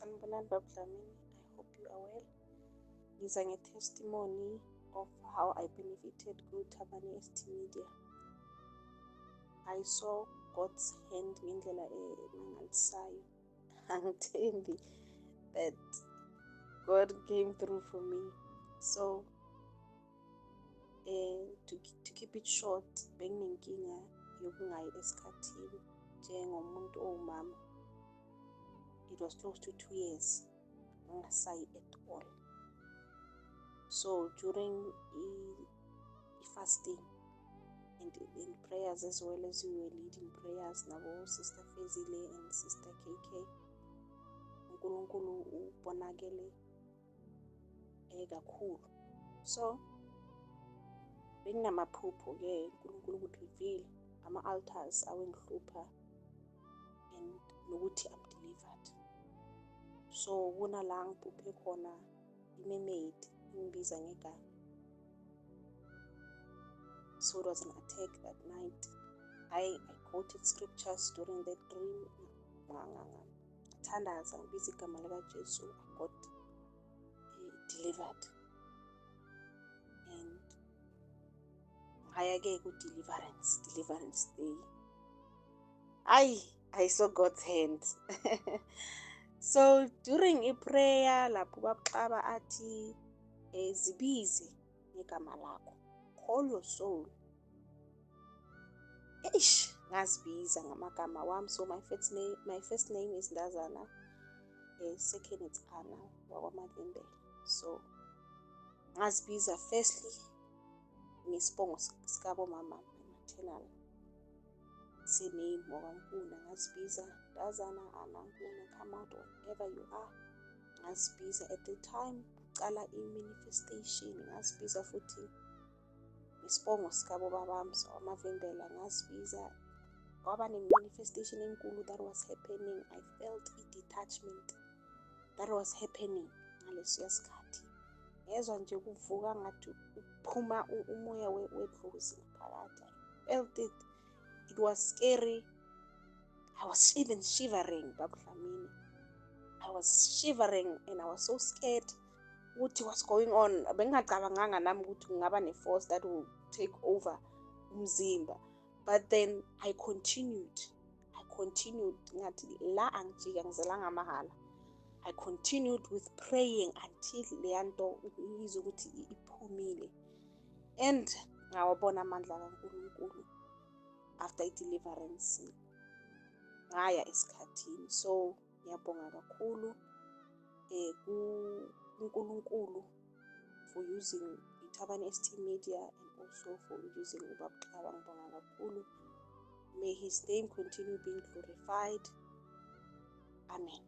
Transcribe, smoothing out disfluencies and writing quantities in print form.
Sanibonani Baba Dlamini. I hope you are well. Ngiza nge-testimony of how I benefited ku-Thabani ST Media. I saw God's hand ngendlela emangalisayo. Angithembi that God came through for me. So to keep it short, benginenkinga yokungayi esikhathini njengomuntu owumama. It was close to 2 years ngingasayi at all. So during fasting and prayers, as well as we were leading prayers nabo Sister Fezile and Sister KK, uNkulunkulu ubonakele kakhulu. So benginamaphupho ke uNkulunkulu ukuthi-reveal ama-altars awengihlupha and nokuthi I'm delivered. So kuna la ngiphuphe khona i-mermaid ingibiza ngegama. So it was an attack that night. I quoted scriptures during that dream. Thandaza ngibiza igama likaJesu. I got delivered. And ngaya-ke ku-deliverance day. I saw God's hand. So during prayer lapho bakuxaba athi zibize ngegama lakho, call your soul. Ngazibiza ngamagama wami. So my first name is Ndazana, second it's Anna wakwamavimbela. So ngazibiza firstly ngesibongo sikabo mama, maternal surname wakwaNkuna. Ngazibiza Ndazana, Anna, Nkuna, come out wherever you are. Ngazibiza at the time uqala i-manifestation. Ngazibiza futhi isibongo sikabo babami wamavimbela. Ngazibiza kwaba ne-manifestation enkulu that was happening. I felt i-detachment that was happening ngaleso sikhathi. Ngezwa nje kuvuka ngathi uphuma umoya wedlozi ngaphakathi. I felt it. It was scary. I was even shivering, Baba Dlamini. I was shivering and I was so scared. What's going on? Bengingacabanganga nami ukuthi kungaba ne-force that will take over umzimba. But then I continued. Ngathi la angijika ngizelanga mahala. I continued with praying until leyanto ngizwe ukuthi iphumile. And ngawabona amandla kaNkulunkulu after i-deliverance. Ngaya esikhathini. So ngiyabonga kakhulu uNkulunkulu for using iThabani ST Media and also for using uBaba Xaba. Ngibonga kakhulu. May his name continue being glorified. Amen.